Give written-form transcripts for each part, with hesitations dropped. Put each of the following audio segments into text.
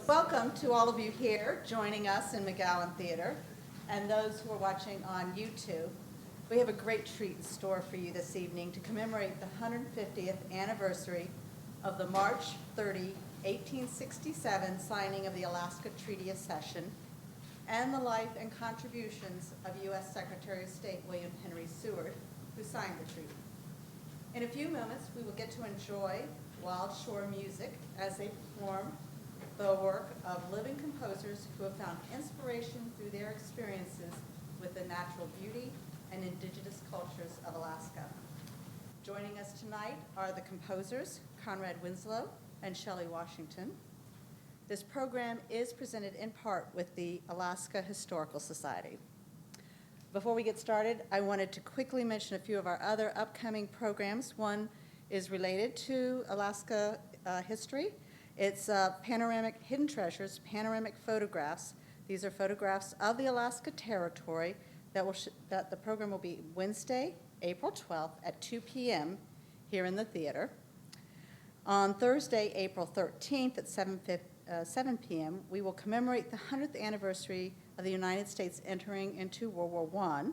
Welcome to all of you here joining us in McGowan Theater and those who are watching on YouTube. We have a great treat in store for you this evening to commemorate the 150th anniversary of the March 30, 1867 signing of the Alaska Treaty Accession and the life and contributions of U.S. Secretary of State William Henry Seward, who signed the treaty. In a few moments, we will get to enjoy Wild Shore music as they perform the work of living composers who have found inspiration through their experiences with the natural beauty and indigenous cultures of Alaska. Joining us tonight are the composers Conrad Winslow and Shelley Washington. This program is presented in part with the Alaska Historical Society. Before we get started, I wanted to quickly mention a few of our other upcoming programs. One is related to Alaska history. It's panoramic hidden treasures, panoramic photographs. These are photographs of the Alaska Territory that the program will be Wednesday, April 12th at 2 p.m. here in the theater. On Thursday, April 13th at 7 p.m., we will commemorate the 100th anniversary of the United States entering into World War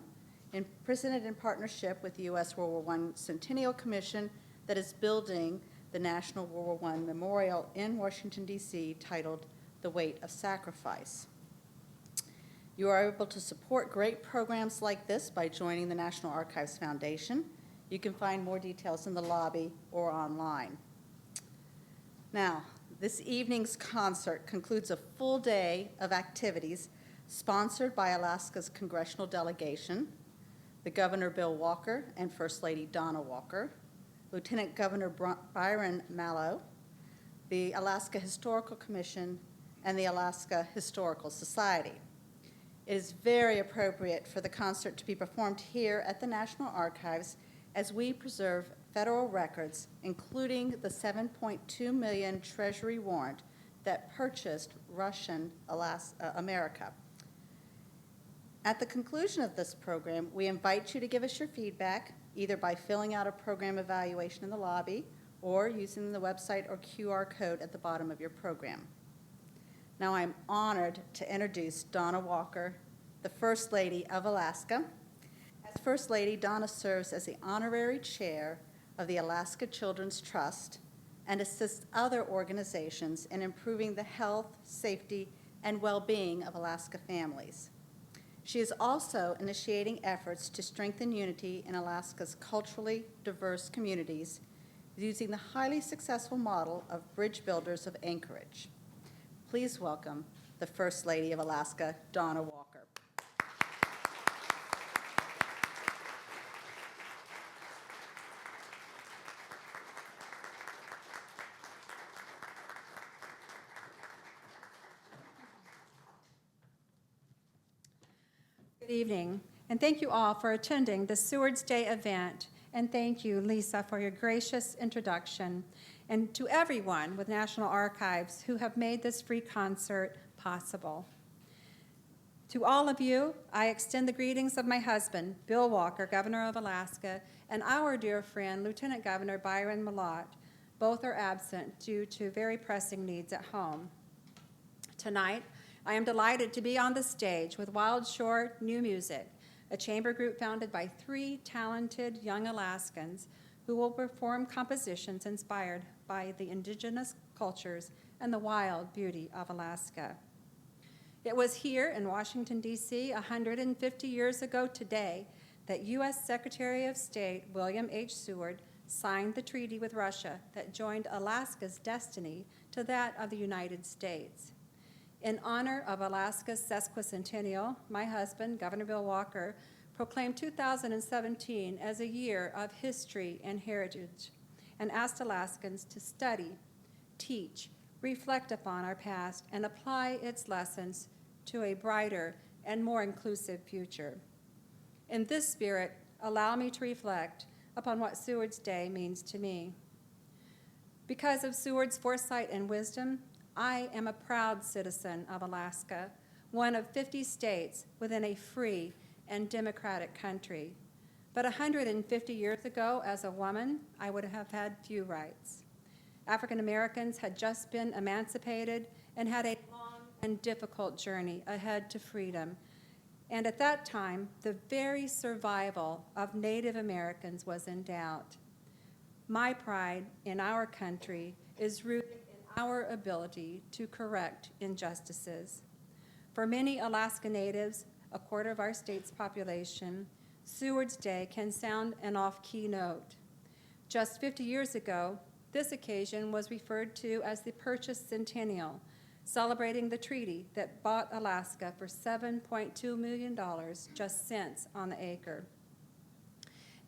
I, presented in partnership with the U.S. World War I Centennial Commission that is building the National World War I Memorial in Washington, D.C., titled The Weight of Sacrifice. You are able to support great programs like this by joining the National Archives Foundation. You can find more details in the lobby or online. Now, this evening's concert concludes a full day of activities sponsored by Alaska's congressional delegation, the Governor Bill Walker and First Lady Donna Walker, Lieutenant Governor Byron Mallow, the Alaska Historical Commission, and the Alaska Historical Society. It is very appropriate for the concert to be performed here at the National Archives as we preserve federal records, including the $7.2 million Treasury warrant that purchased Russian America. At the conclusion of this program, we invite you to give us your feedback, either by filling out a program evaluation in the lobby or using the website or QR code at the bottom of your program. Now I'm honored to introduce Donna Walker, the First Lady of Alaska. As First Lady, Donna serves as the honorary chair of the Alaska Children's Trust and assists other organizations in improving the health, safety, and well-being of Alaska families. She is also initiating efforts to strengthen unity in Alaska's culturally diverse communities using the highly successful model of Bridge Builders of Anchorage. Please welcome the First Lady of Alaska, Donna Walker. Good evening, and thank you all for attending the Seward's Day event, and thank you, Lisa, for your gracious introduction, and to everyone with National Archives who have made this free concert possible. To all of you, I extend the greetings of my husband, Bill Walker, Governor of Alaska, and our dear friend, Lieutenant Governor Byron Malott. Both are absent due to very pressing needs at home. Tonight, I am delighted to be on the stage with Wild Shore New Music, a chamber group founded by 3 talented young Alaskans who will perform compositions inspired by the indigenous cultures and the wild beauty of Alaska. It was here in Washington, D.C., 150 years ago today that U.S. Secretary of State William H. Seward signed the treaty with Russia that joined Alaska's destiny to that of the United States. In honor of Alaska's Sesquicentennial, my husband, Governor Bill Walker, proclaimed 2017 as a year of history and heritage and asked Alaskans to study, teach, reflect upon our past, and apply its lessons to a brighter and more inclusive future. In this spirit, allow me to reflect upon what Seward's Day means to me. Because of Seward's foresight and wisdom, I am a proud citizen of Alaska, one of 50 states within a free and democratic country. But 150 years ago, as a woman, I would have had few rights. African Americans had just been emancipated, and had a long and difficult journey ahead to freedom. And at that time, the very survival of Native Americans was in doubt. My pride in our country is rooted in our ability to correct injustices. For many Alaska Natives, a quarter of our state's population, Seward's Day can sound an off-key note. Just 50 years ago, this occasion was referred to as the Sesquicentennial, celebrating the treaty that bought Alaska for $7.2 million just cents on the acre.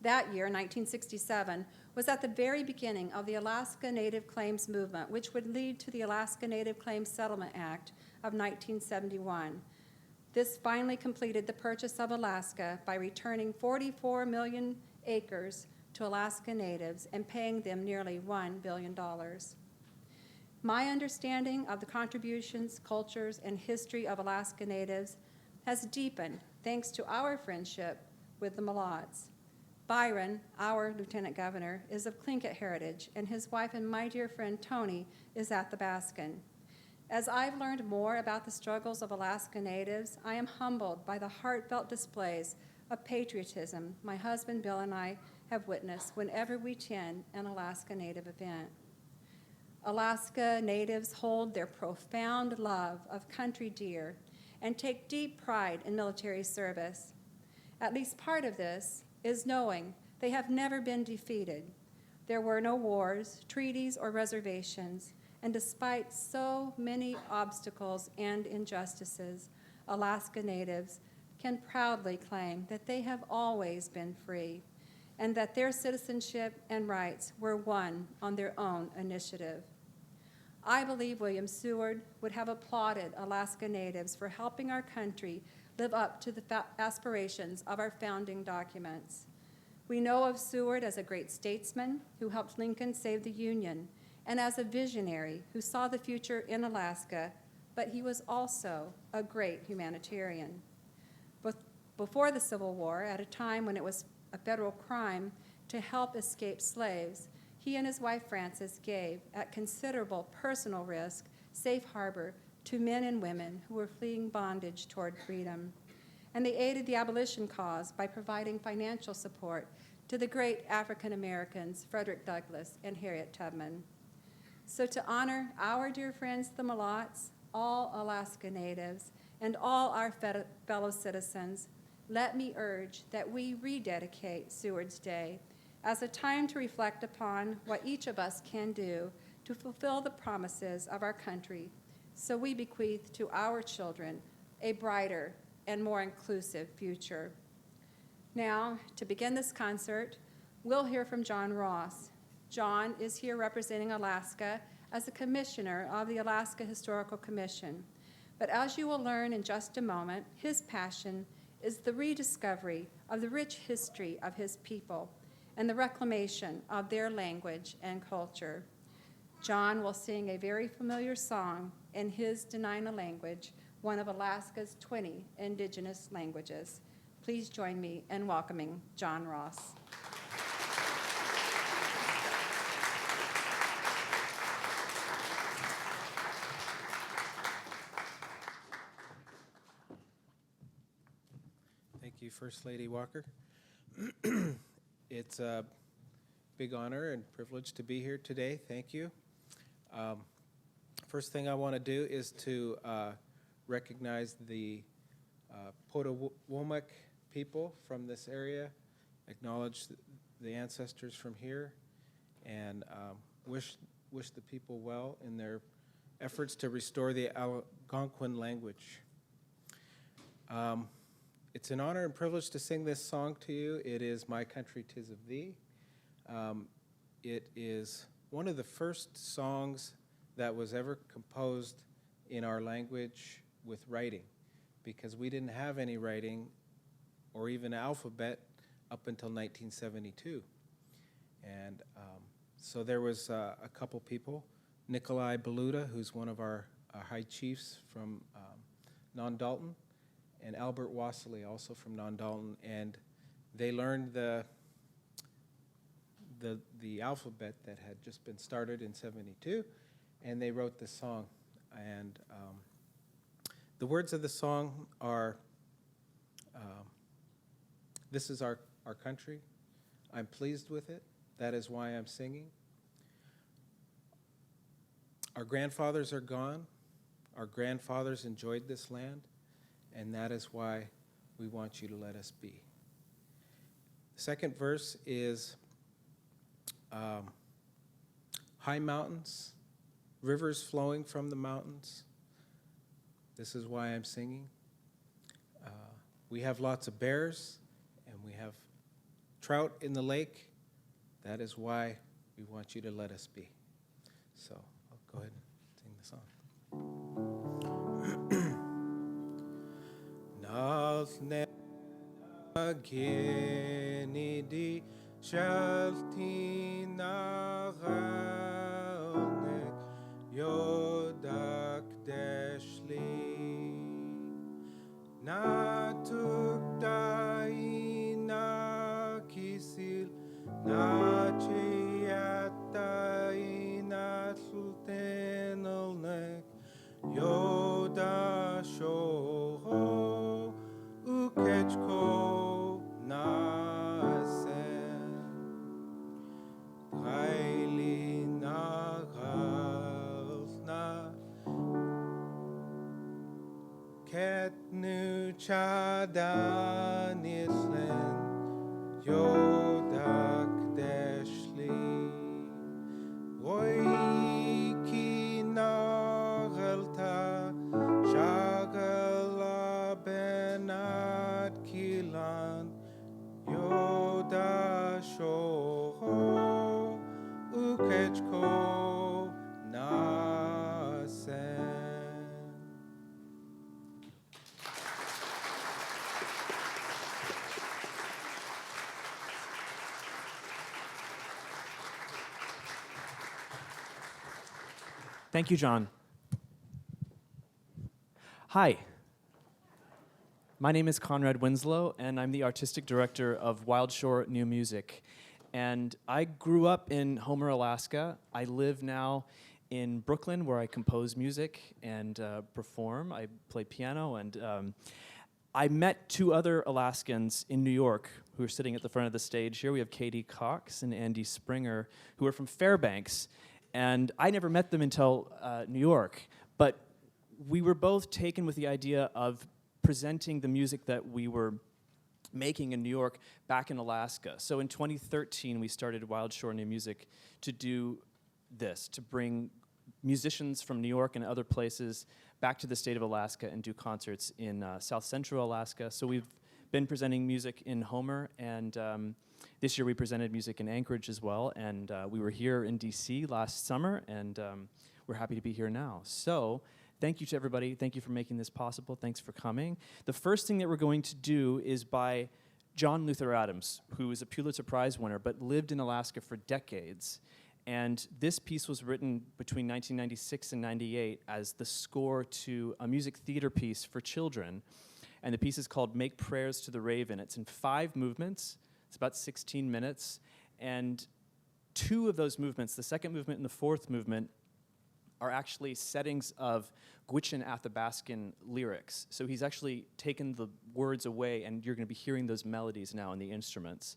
That year, 1967, was at the very beginning of the Alaska Native Claims Movement, which would lead to the Alaska Native Claims Settlement Act of 1971. This finally completed the purchase of Alaska by returning 44 million acres to Alaska Natives and paying them nearly $1 billion. My understanding of the contributions, cultures, and history of Alaska Natives has deepened thanks to our friendship with the Molots. Byron, our Lieutenant Governor, is of Tlingit heritage, and his wife and my dear friend Tony is Athabascan. As I've learned more about the struggles of Alaska Natives, I am humbled by the heartfelt displays of patriotism my husband Bill and I have witnessed whenever we attend an Alaska Native event. Alaska Natives hold their profound love of country dear and take deep pride in military service. At least part of this is knowing they have never been defeated. There were no wars, treaties, or reservations, and despite so many obstacles and injustices, Alaska Natives can proudly claim that they have always been free and that their citizenship and rights were won on their own initiative. I believe William Seward would have applauded Alaska Natives for helping our country live up to the aspirations of our founding documents. We know of Seward as a great statesman who helped Lincoln save the Union, and as a visionary who saw the future in Alaska, but he was also a great humanitarian. Before the Civil War, at a time when it was a federal crime to help escape slaves, he and his wife Frances gave, at considerable personal risk, safe harbor to men and women who were fleeing bondage toward freedom. And they aided the abolition cause by providing financial support to the great African Americans, Frederick Douglass and Harriet Tubman. So to honor our dear friends, the Molots, all Alaska Natives, and all our fellow citizens, let me urge that we rededicate Seward's Day as a time to reflect upon what each of us can do to fulfill the promises of our country, so we bequeath to our children a brighter and more inclusive future. Now, to begin this concert, we'll hear from John Ross. John is here representing Alaska as a commissioner of the Alaska Historical Commission. But as you will learn in just a moment, his passion is the rediscovery of the rich history of his people and the reclamation of their language and culture. John will sing a very familiar song in his Dena'ina language, one of Alaska's 20 indigenous languages. Please join me in welcoming John Ross. Thank you, First Lady Walker. It's a big honor and privilege to be here today. Thank you. First thing I want to do is to recognize the Potawatomi people from this area, acknowledge the ancestors from here, and wish the people well in their efforts to restore the Algonquin language. It's an honor and privilege to sing this song to you. It is My Country 'Tis of Thee. It is one of the first songs that was ever composed in our language with writing, because we didn't have any writing or even alphabet up until 1972. And so there was a couple people, Nikolai Beluda, who's one of our high chiefs from Non-Dalton, and Albert Wasserly, also from Non-Dalton, and they learned the alphabet that had just been started in 72, and they wrote this song. And the words of the song are, this is our country. I'm pleased with it. That is why I'm singing. Our grandfathers are gone. Our grandfathers enjoyed this land, and that is why we want you to let us be. The second verse is high mountains, rivers flowing from the mountains. This is why I'm singing. We have lots of bears, and we have trout in the lake. That is why we want you to let us be. So I'll go ahead and sing the song. Nals nagini di shalti nagalnek yodak deshli natuk dai na kisil na chiatai na sultanelnek yoda shoho ukechko nasen Traili nagalsna ketnu chadan islen yodak deshli Roiki nagalta shagala benat kilan yoda shoho ukechko nasen. Thank you, John. Hi. My name is Conrad Winslow, and I'm the artistic director of Wild Shore New Music. And I grew up in Homer, Alaska. I live now in Brooklyn, where I compose music and perform. I play piano, and I met two other Alaskans in New York who are sitting at the front of the stage here. We have Katie Cox and Andy Springer, who are from Fairbanks. And I never met them until New York, but we were both taken with the idea of presenting the music that we were making in New York back in Alaska. So in 2013, we started Wild Shore New Music to do this, to bring musicians from New York and other places back to the state of Alaska and do concerts in South Central Alaska. So we've been presenting music in Homer, and this year we presented music in Anchorage as well, and we were here in DC last summer, and we're happy to be here now. So thank you to everybody. Thank you for making this possible. Thanks for coming. The first thing that we're going to do is by John Luther Adams, who is a Pulitzer Prize winner, but lived in Alaska for decades. And this piece was written between 1996 and 98 as the score to a music theater piece for children. And the piece is called Make Prayers to the Raven. It's in 5 movements. It's about 16 minutes. And 2 of those movements, the second movement and the fourth movement, are actually settings of Gwich'in Athabascan lyrics. So he's actually taken the words away, and you're going to be hearing those melodies now in the instruments.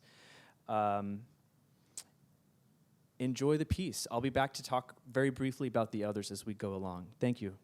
Enjoy the piece. I'll be back to talk very briefly about the others as we go along. Thank you.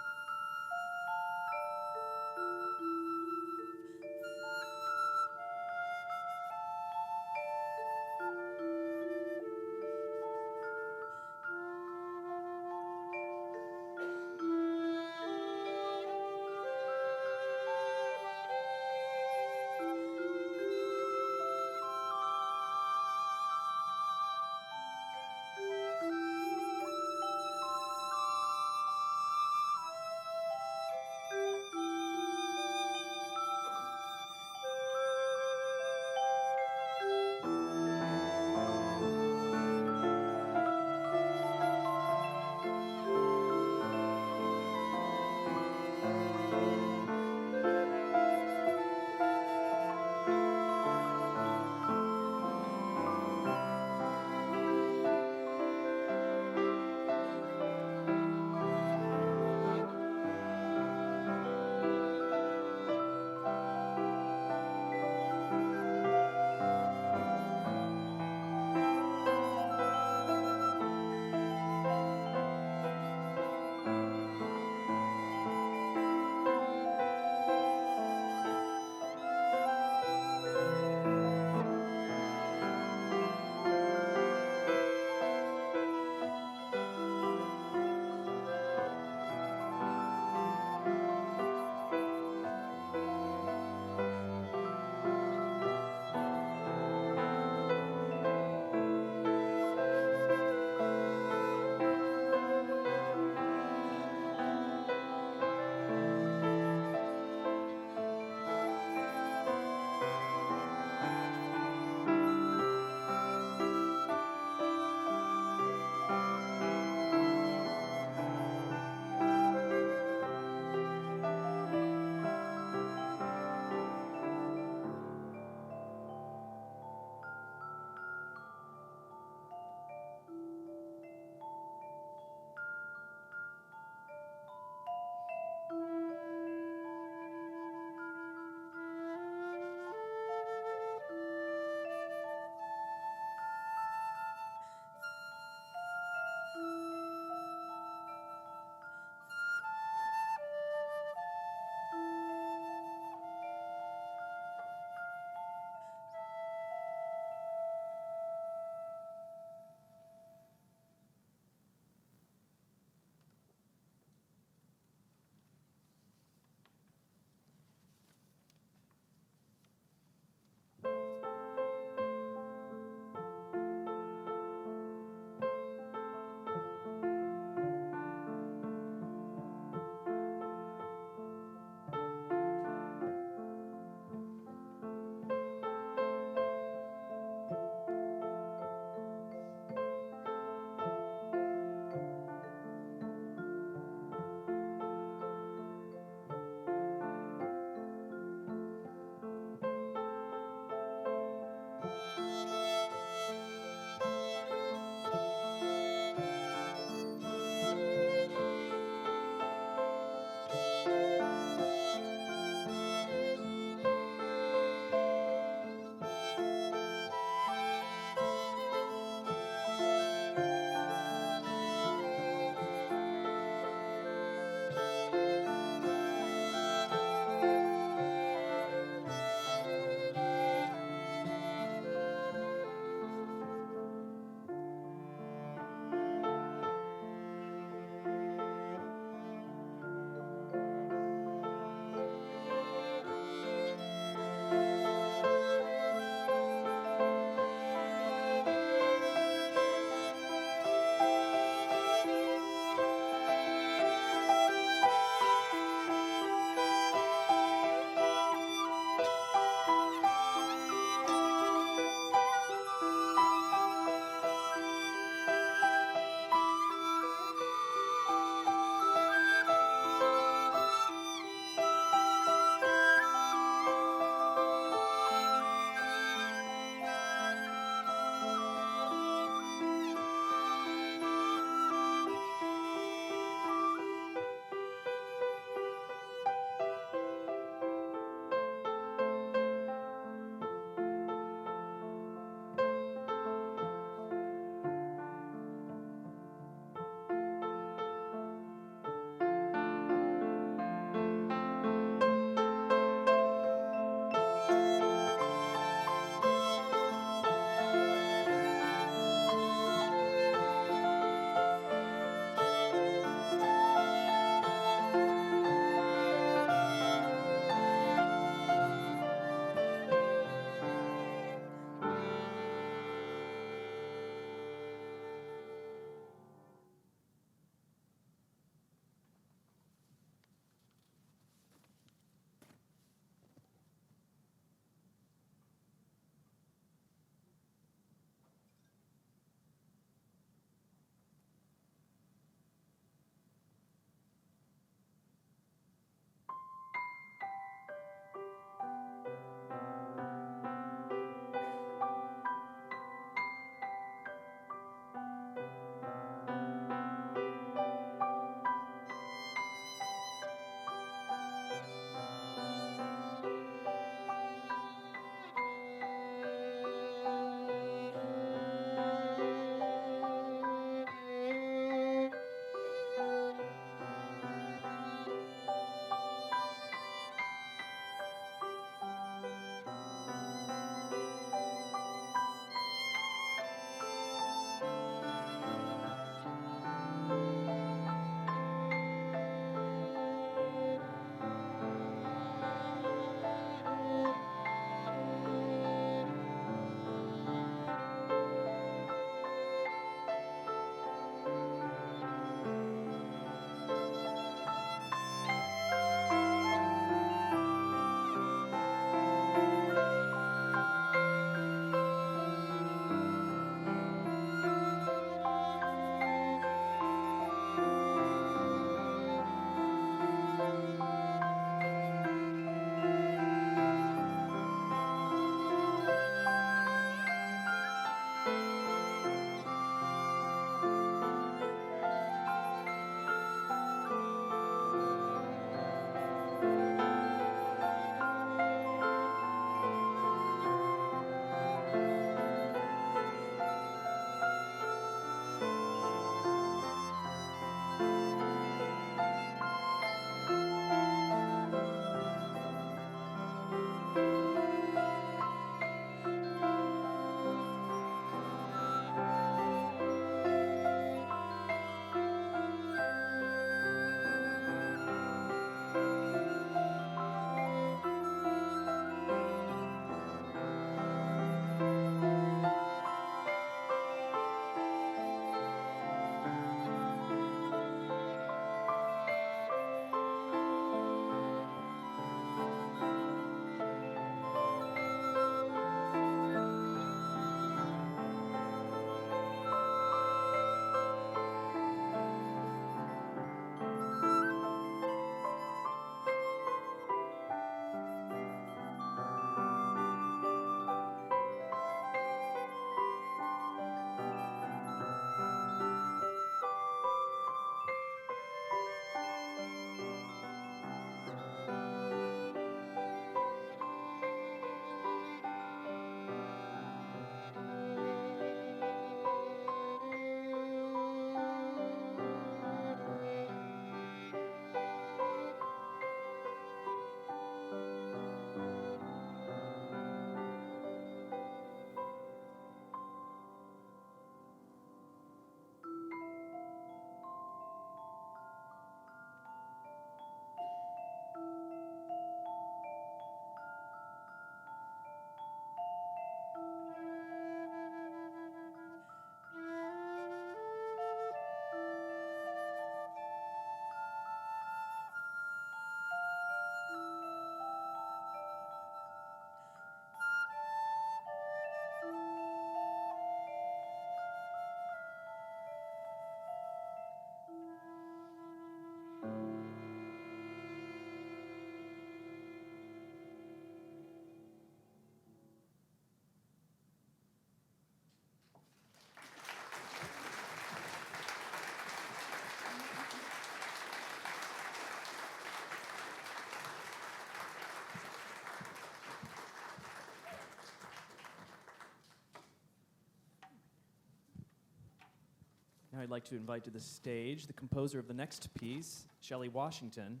Now I'd like to invite to the stage the composer of the next piece, Shelley Washington.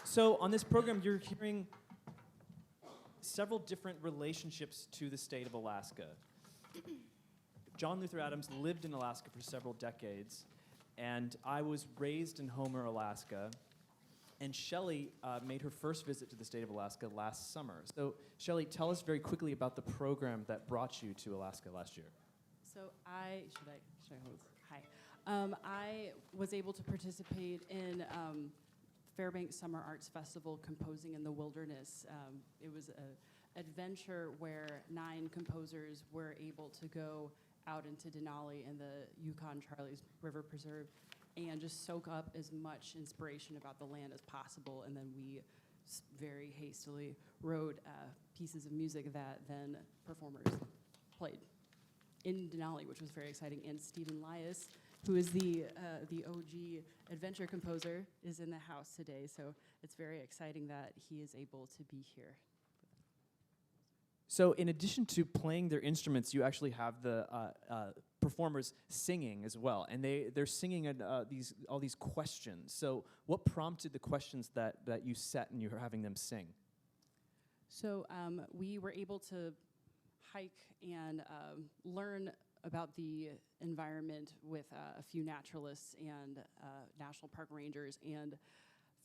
So on this program, you're hearing several different relationships to the state of Alaska. John Luther Adams lived in Alaska for several decades, and I was raised in Homer, Alaska. And Shelley made her first visit to the state of Alaska last summer. So Shelley, tell us very quickly about the program that brought you to Alaska last year. So should I hold? Hi. I was able to participate in Fairbanks Summer Arts Festival, Composing in the Wilderness. It was an adventure where 9 composers were able to go out into Denali and the Yukon-Charles River Preserve and just soak up as much inspiration about the land as possible. And then we very hastily wrote pieces of music that then performers played in Denali, which was very exciting. And Stephen Lias, who is the OG adventure composer, is in the house today. So it's very exciting that he is able to be here. So in addition to playing their instruments, you actually have the performers singing as well. And they're singing all these questions. So what prompted the questions that you set and you're having them sing? So we were able to hike and learn about the environment with a few naturalists and national park rangers. And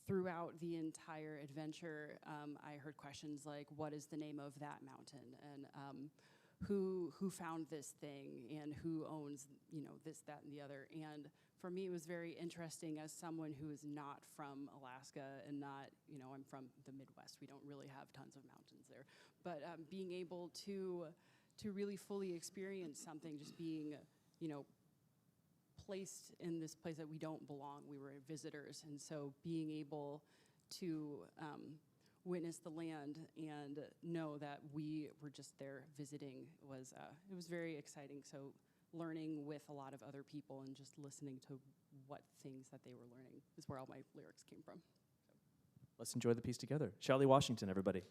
throughout the entire adventure, I heard questions like, what is the name of that mountain? And who found this thing? And who owns, this, that, and the other? And for me, it was very interesting as someone who is not from Alaska and not, I'm from the Midwest. We don't really have tons of mountains there. But being able to really fully experience something, just being, placed in this place that we don't belong. We were visitors, and so being able to witness the land and know that we were just there visiting was it was very exciting. So learning with a lot of other people and just listening to what things that they were learning is where all my lyrics came from. Let's enjoy the piece together. Shelley Washington, everybody.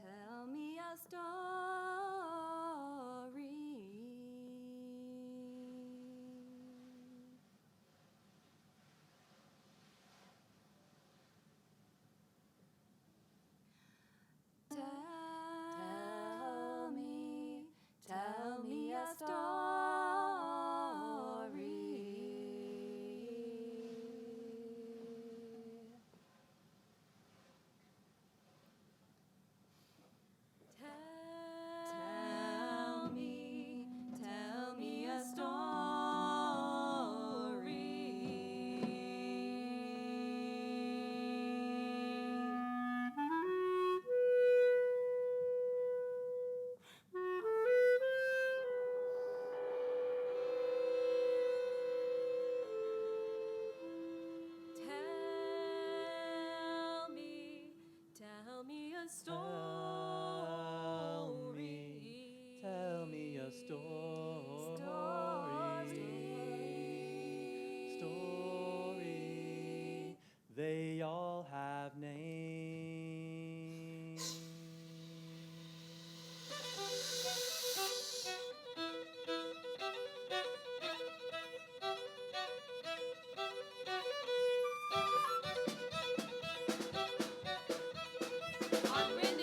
Tell me a story. Tell me a story. Tell me a Tell me a story. Tell me a story. Story. They all have names. On wind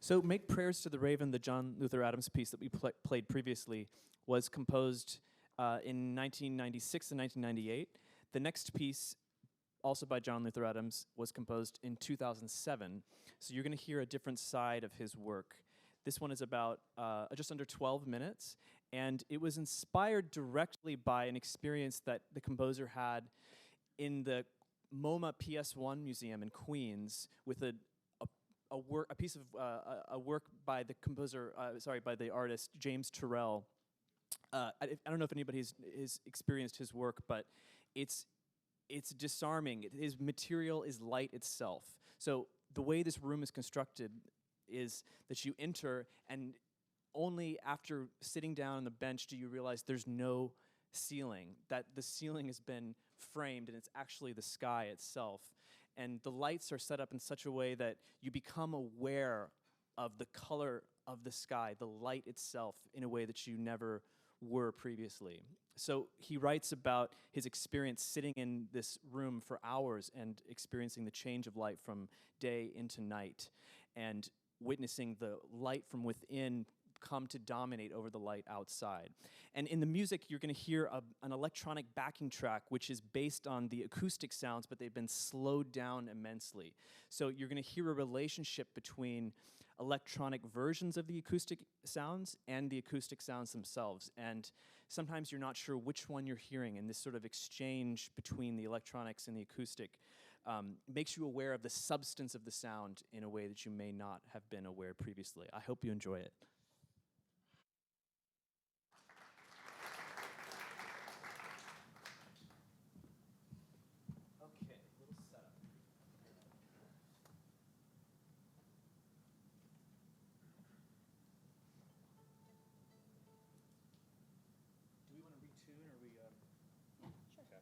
So Make Prayers to the Raven, the John Luther Adams piece that we played previously, was composed in 1996 and 1998. The next piece, also by John Luther Adams, was composed in 2007. So you're going to hear a different side of his work. This one is about just under 12 minutes, and it was inspired directly by an experience that the composer had in the MoMA PS1 Museum in Queens with a piece of a work by the composer, by the artist James Turrell. I don't know if anybody has experienced his work, but it's disarming. His material is light itself. So the way this room is constructed is that you enter, and only after sitting down on the bench do you realize there's no ceiling, that the ceiling has been framed and it's actually the sky itself. And the lights are set up in such a way that you become aware of the color of the sky, the light itself, in a way that you never were previously. So he writes about his experience sitting in this room for hours and experiencing the change of light from day into night and witnessing the light from within come to dominate over the light outside. And in the music, you're going to hear an electronic backing track, which is based on the acoustic sounds, but they've been slowed down immensely. So you're going to hear a relationship between electronic versions of the acoustic sounds and the acoustic sounds themselves. And sometimes you're not sure which one you're hearing, and this sort of exchange between the electronics and the acoustic makes you aware of the substance of the sound in a way that you may not have been aware previously. I hope you enjoy it. Okay, little setup. Do we want to retune, or we? Yeah, sure. Okay.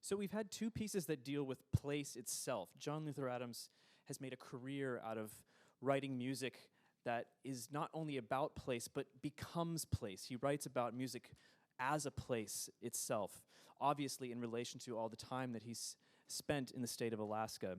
So we've had two pieces that deal with place itself. John Luther Adams has made a career out of writing music that is not only about place, but becomes place. He writes about music as a place itself, obviously in relation to all the time that he's spent in the state of Alaska.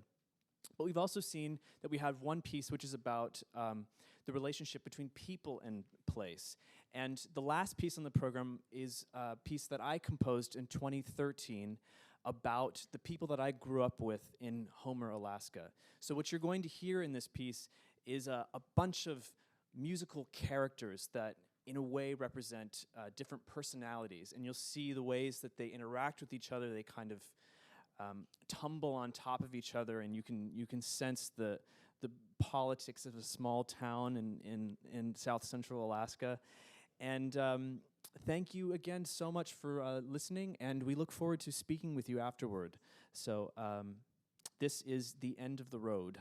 But we've also seen that we have one piece which is about the relationship between people and place. And the last piece on the program is a piece that I composed in 2013 about the people that I grew up with in Homer, Alaska. So what you're going to hear in this piece is a bunch of musical characters that in a way represent different personalities. And you'll see the ways that they interact with each other. They kind of tumble on top of each other, and you can sense the politics of a small town in South Central Alaska. And thank you again so much for listening, and we look forward to speaking with you afterward. So this is The End of the Road.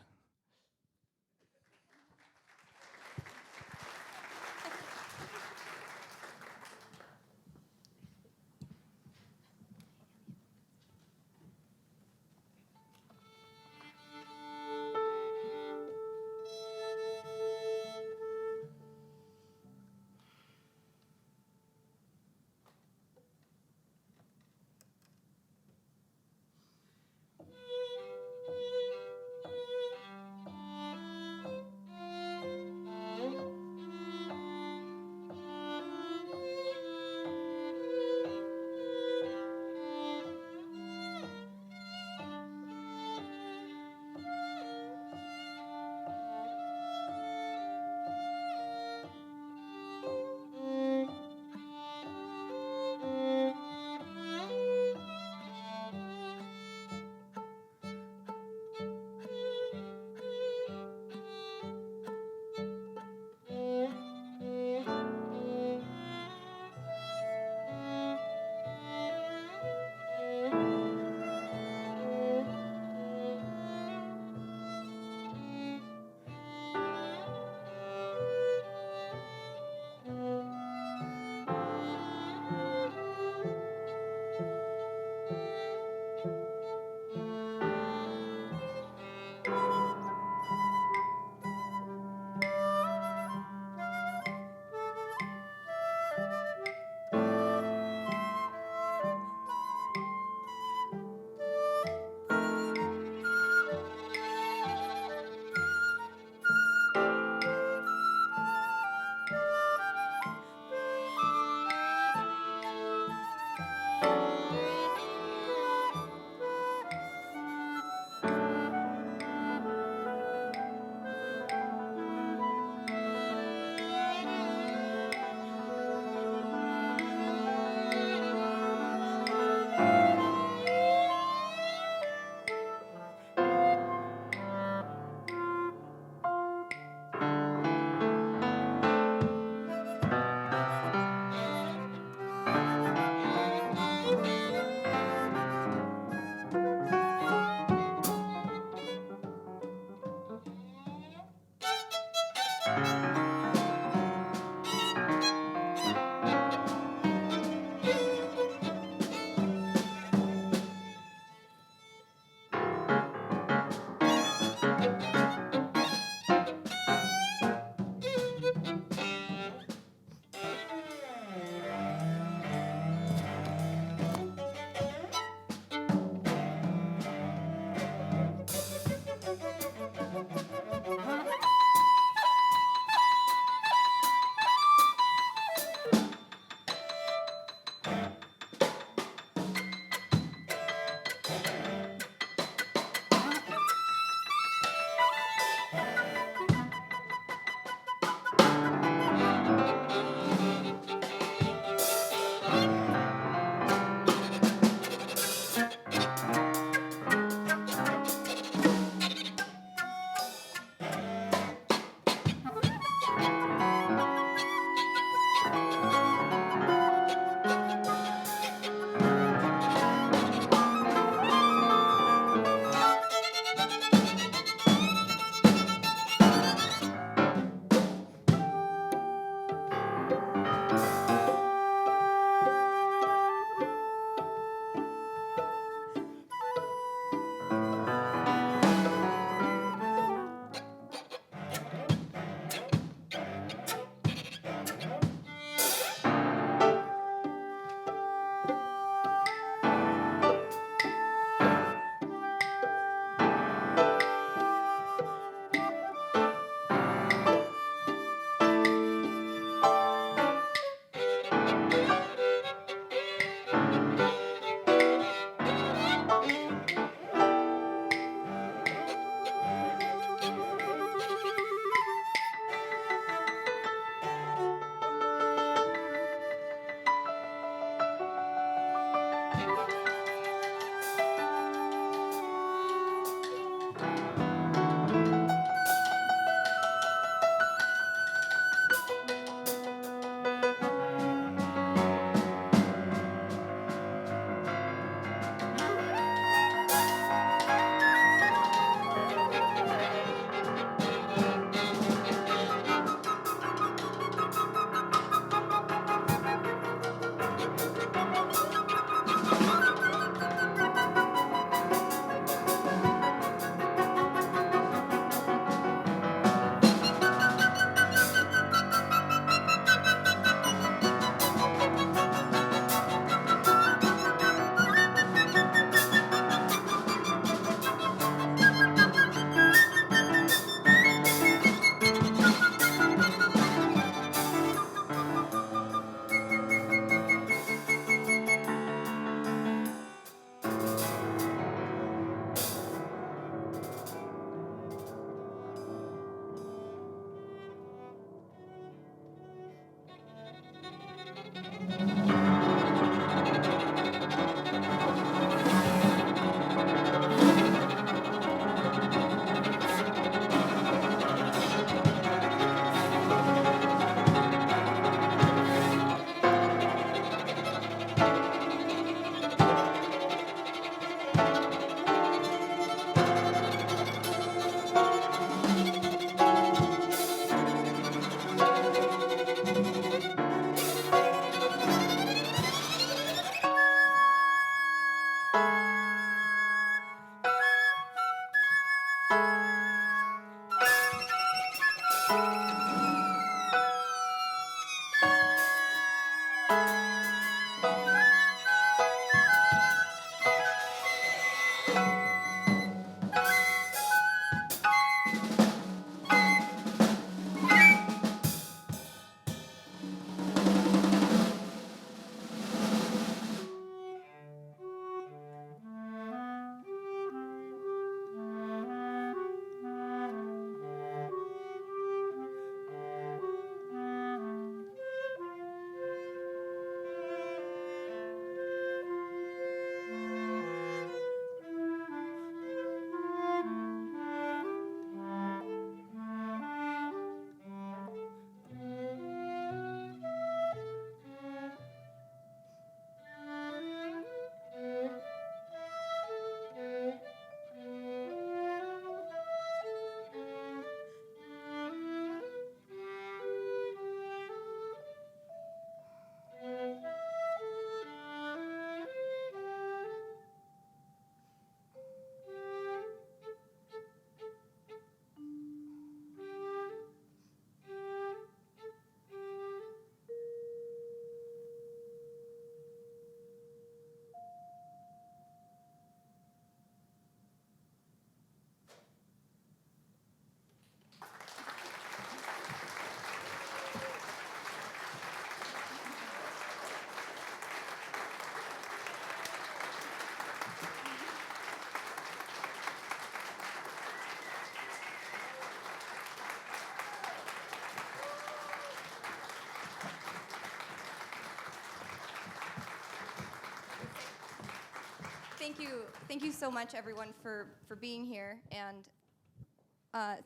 Thank you so much, everyone, for being here. And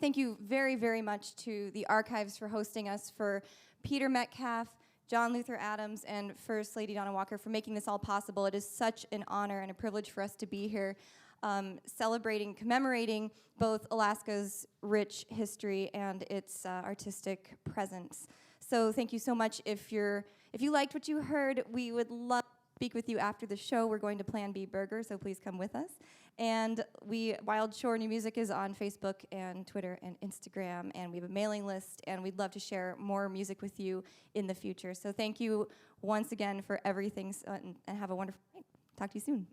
thank you very, very much to the Archives for hosting us, for Peter Metcalf, John Luther Adams, and First Lady Donna Walker for making this all possible. It is such an honor and a privilege for us to be here, commemorating both Alaska's rich history and its artistic presence. So thank you so much. If you liked what you heard, we would love to speak with you after the show. We're going to Plan B Burger, so please come with us. And Wild Shore New Music is on Facebook and Twitter and Instagram, and we have a mailing list, and we'd love to share more music with you in the future. So thank you once again for everything, and have a wonderful night. Talk to you soon.